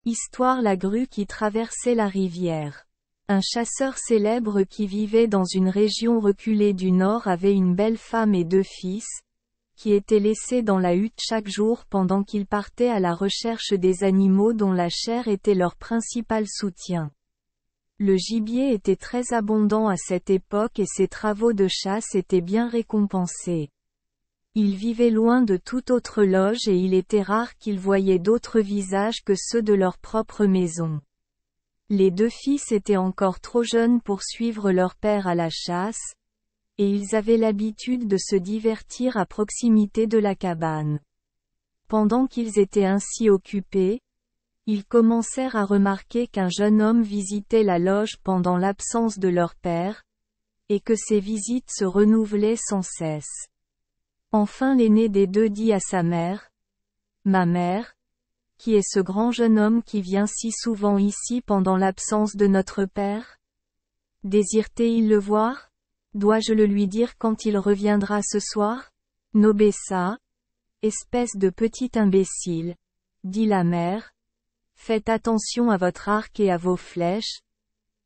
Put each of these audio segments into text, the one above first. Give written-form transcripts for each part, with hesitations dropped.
Histoire la grue qui traversait la rivière. Un chasseur célèbre qui vivait dans une région reculée du nord avait une belle femme et 2 fils, qui étaient laissés dans la hutte chaque jour pendant qu'ils partaient à la recherche des animaux dont la chair était leur principal soutien. Le gibier était très abondant à cette époque et ses travaux de chasse étaient bien récompensés. Ils vivaient loin de toute autre loge et il était rare qu'ils voyaient d'autres visages que ceux de leur propre maison. Les 2 fils étaient encore trop jeunes pour suivre leur père à la chasse, et ils avaient l'habitude de se divertir à proximité de la cabane. Pendant qu'ils étaient ainsi occupés, ils commencèrent à remarquer qu'un jeune homme visitait la loge pendant l'absence de leur père, et que ces visites se renouvelaient sans cesse. Enfin l'aîné des 2 dit à sa mère, « Ma mère, qui est ce grand jeune homme qui vient si souvent ici pendant l'absence de notre père? Désire-t-il le voir? Dois-je le lui dire quand il reviendra ce soir? Nobessa, espèce de petit imbécile, dit la mère, faites attention à votre arc et à vos flèches,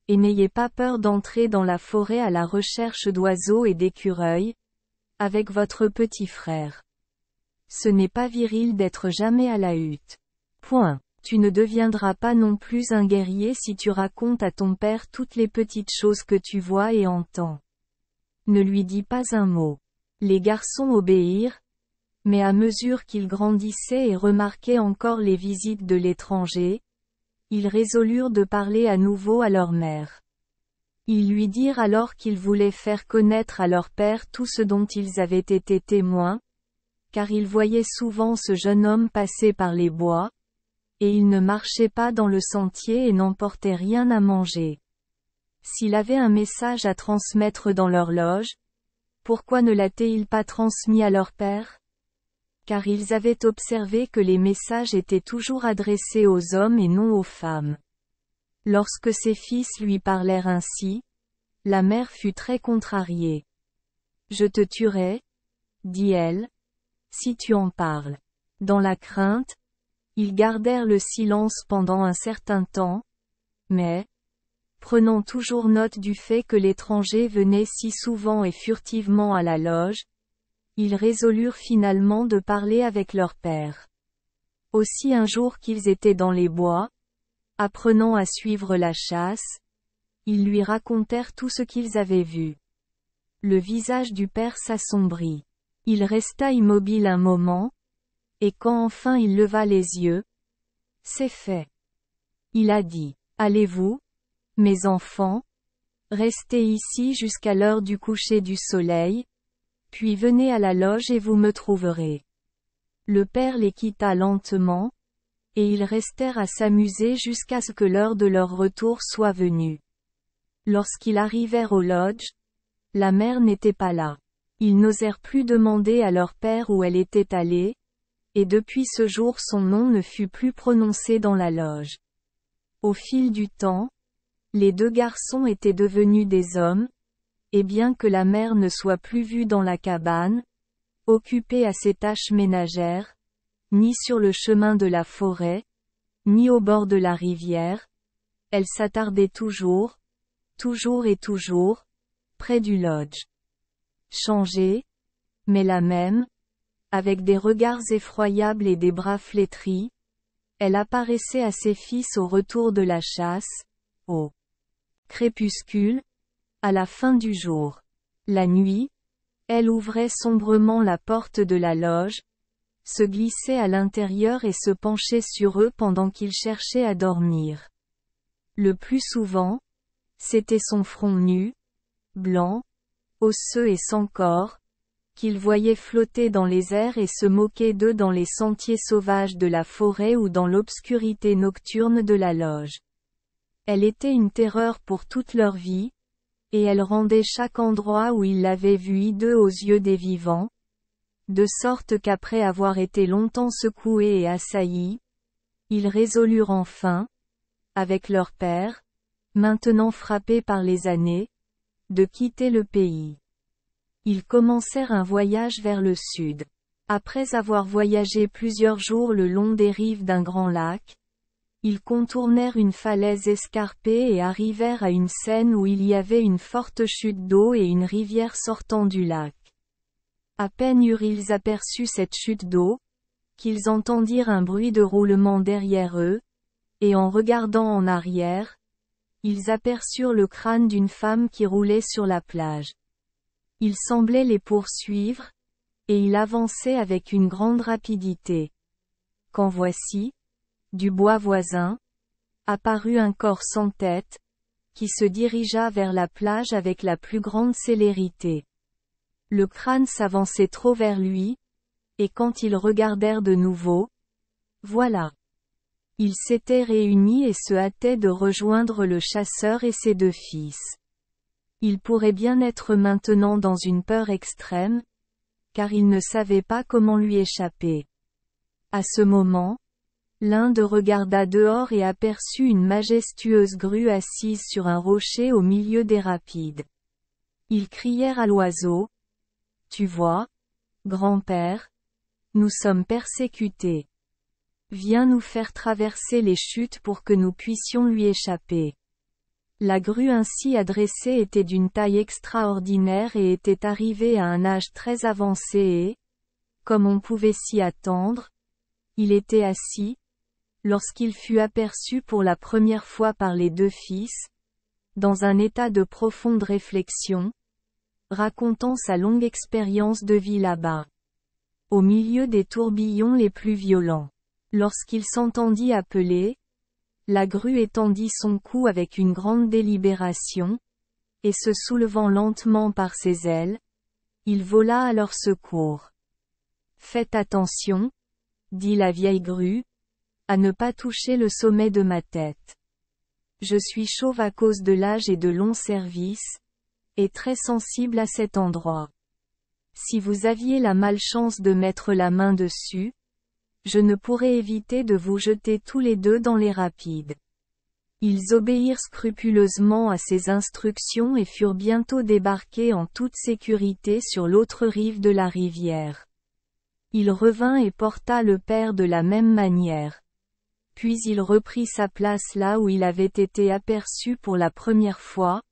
et n'ayez pas peur d'entrer dans la forêt à la recherche d'oiseaux et d'écureuils, avec votre petit frère. Ce n'est pas viril d'être jamais à la hutte. Point. Tu ne deviendras pas non plus un guerrier si tu racontes à ton père toutes les petites choses que tu vois et entends. Ne lui dis pas un mot. Les garçons obéirent, mais à mesure qu'ils grandissaient et remarquaient encore les visites de l'étranger, ils résolurent de parler à nouveau à leur mère. Ils lui dirent alors qu'ils voulaient faire connaître à leur père tout ce dont ils avaient été témoins, car ils voyaient souvent ce jeune homme passer par les bois, et il ne marchait pas dans le sentier et n'emportait rien à manger. S'il avait un message à transmettre dans leur loge, pourquoi ne l'a-t-il pas transmis à leur père? Car ils avaient observé que les messages étaient toujours adressés aux hommes et non aux femmes. Lorsque ses fils lui parlèrent ainsi, la mère fut très contrariée. « Je te tuerai, dit-elle, si tu en parles. » Dans la crainte, ils gardèrent le silence pendant un certain temps, mais, prenant toujours note du fait que l'étranger venait si souvent et furtivement à la loge, ils résolurent finalement de parler avec leur père. Aussi un jour qu'ils étaient dans les bois, apprenant à suivre la chasse, ils lui racontèrent tout ce qu'ils avaient vu. Le visage du père s'assombrit. Il resta immobile un moment, et quand enfin il leva les yeux, « C'est fait. » Il a dit, « Allez-vous, mes enfants, restez ici jusqu'à l'heure du coucher du soleil, puis venez à la loge et vous me trouverez. » Le père les quitta lentement, et ils restèrent à s'amuser jusqu'à ce que l'heure de leur retour soit venue. Lorsqu'ils arrivèrent au lodge, la mère n'était pas là. Ils n'osèrent plus demander à leur père où elle était allée, et depuis ce jour son nom ne fut plus prononcé dans la loge. Au fil du temps, les 2 garçons étaient devenus des hommes, et bien que la mère ne soit plus vue dans la cabane, occupée à ses tâches ménagères, ni sur le chemin de la forêt, ni au bord de la rivière, elle s'attardait toujours et toujours, près du lodge. Changée, mais la même, avec des regards effroyables et des bras flétris, elle apparaissait à ses fils au retour de la chasse, au crépuscule, à la fin du jour. La nuit, elle ouvrait sombrement la porte de la loge, se glissait à l'intérieur et se penchait sur eux pendant qu'ils cherchaient à dormir. Le plus souvent, c'était son front nu, blanc, osseux et sans corps, qu'ils voyaient flotter dans les airs et se moquer d'eux dans les sentiers sauvages de la forêt ou dans l'obscurité nocturne de la loge. Elle était une terreur pour toute leur vie, et elle rendait chaque endroit où ils l'avaient vue hideux aux yeux des vivants, de sorte qu'après avoir été longtemps secoués et assaillis, ils résolurent enfin, avec leur père, maintenant frappé par les années, de quitter le pays. Ils commencèrent un voyage vers le sud. Après avoir voyagé plusieurs jours le long des rives d'un grand lac, Ils contournèrent une falaise escarpée et arrivèrent à une scène où il y avait une forte chute d'eau et une rivière sortant du lac. À peine eurent-ils aperçu cette chute d'eau, qu'ils entendirent un bruit de roulement derrière eux, et en regardant en arrière, ils aperçurent le crâne d'une femme qui roulait sur la plage. Il semblait les poursuivre, et il avançait avec une grande rapidité. Quand voici, du bois voisin, apparut un corps sans tête, qui se dirigea vers la plage avec la plus grande célérité. Le crâne s'avançait trop vers lui, et quand ils regardèrent de nouveau, voilà. Ils s'étaient réunis et se hâtaient de rejoindre le chasseur et ses 2 fils. Ils pourraient bien être maintenant dans une peur extrême, car ils ne savaient pas comment lui échapper. À ce moment, l'un d'eux regarda dehors et aperçut une majestueuse grue assise sur un rocher au milieu des rapides. Ils crièrent à l'oiseau. « Tu vois, grand-père, nous sommes persécutés. Viens nous faire traverser les chutes pour que nous puissions lui échapper. » La grue ainsi adressée était d'une taille extraordinaire et était arrivée à un âge très avancé et, comme on pouvait s'y attendre, il était assis, lorsqu'il fut aperçu pour la première fois par les 2 fils, dans un état de profonde réflexion, racontant sa longue expérience de vie là-bas. Au milieu des tourbillons les plus violents. Lorsqu'il s'entendit appeler, la grue étendit son cou avec une grande délibération, et se soulevant lentement par ses ailes, il vola à leur secours. « Faites attention, » dit la vieille grue, « à ne pas toucher le sommet de ma tête. Je suis chauve à cause de l'âge et de longs services, et très sensible à cet endroit. Si vous aviez la malchance de mettre la main dessus, je ne pourrais éviter de vous jeter tous les 2 dans les rapides. » Ils obéirent scrupuleusement à ses instructions et furent bientôt débarqués en toute sécurité sur l'autre rive de la rivière. Il revint et porta le père de la même manière. Puis il reprit sa place là où il avait été aperçu pour la première fois,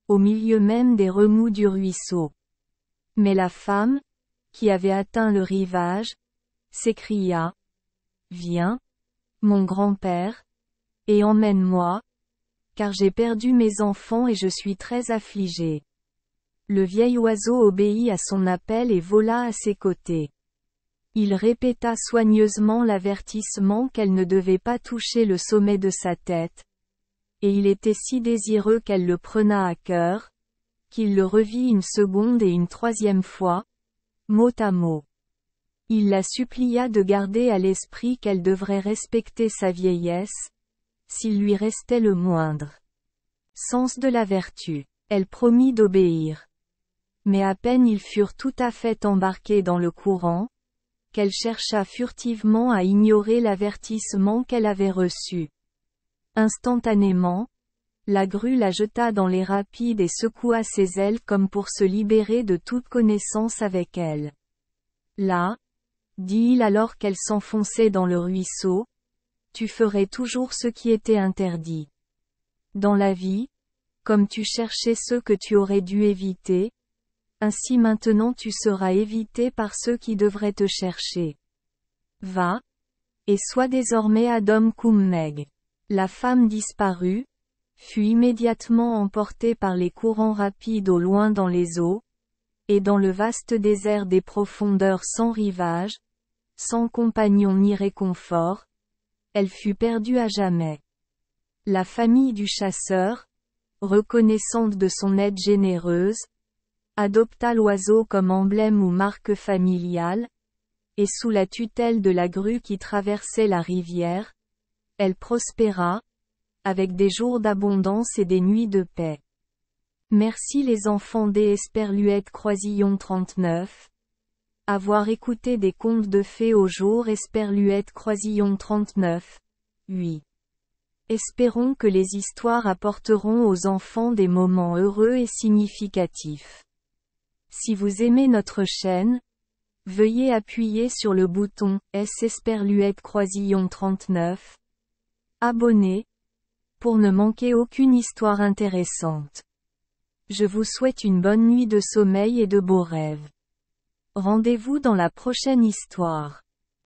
au milieu même des remous du ruisseau. Mais la femme, qui avait atteint le rivage, s'écria. « Viens, mon grand-père, et emmène-moi, car j'ai perdu mes enfants et je suis très affligé. » Le vieil oiseau obéit à son appel et vola à ses côtés. Il répéta soigneusement l'avertissement qu'elle ne devait pas toucher le sommet de sa tête, et il était si désireux qu'elle le prenât à cœur, qu'il le revit une seconde et une 3e fois, mot à mot. Il la supplia de garder à l'esprit qu'elle devrait respecter sa vieillesse, s'il lui restait le moindre sens de la vertu. Elle promit d'obéir. Mais à peine ils furent tout à fait embarqués dans le courant, qu'elle chercha furtivement à ignorer l'avertissement qu'elle avait reçu. Instantanément, la grue la jeta dans les rapides et secoua ses ailes comme pour se libérer de toute connaissance avec elle. Là, dit-il alors qu'elle s'enfonçait dans le ruisseau, tu ferais toujours ce qui était interdit. Dans la vie, comme tu cherchais ceux que tu aurais dû éviter, ainsi maintenant tu seras évité par ceux qui devraient te chercher. Va, et sois désormais Adam cum Meg. La femme disparut, fut immédiatement emportée par les courants rapides au loin dans les eaux, et dans le vaste désert des profondeurs sans rivage, sans compagnon ni réconfort, elle fut perdue à jamais. La famille du chasseur, reconnaissante de son aide généreuse, adopta l'oiseau comme emblème ou marque familiale, et sous la tutelle de la grue qui traversait la rivière, elle prospéra, avec des jours d'abondance et des nuits de paix. Merci les enfants des Esperluette Croisillon 39. Avoir écouté des contes de fées au jour Esperluette Croisillon 39. 8. Espérons que les histoires apporteront aux enfants des moments heureux et significatifs. Si vous aimez notre chaîne, veuillez appuyer sur le bouton S Esperluette Croisillon 39. abonner, pour ne manquer aucune histoire intéressante. Je vous souhaite une bonne nuit de sommeil et de beaux rêves. Rendez-vous dans la prochaine histoire.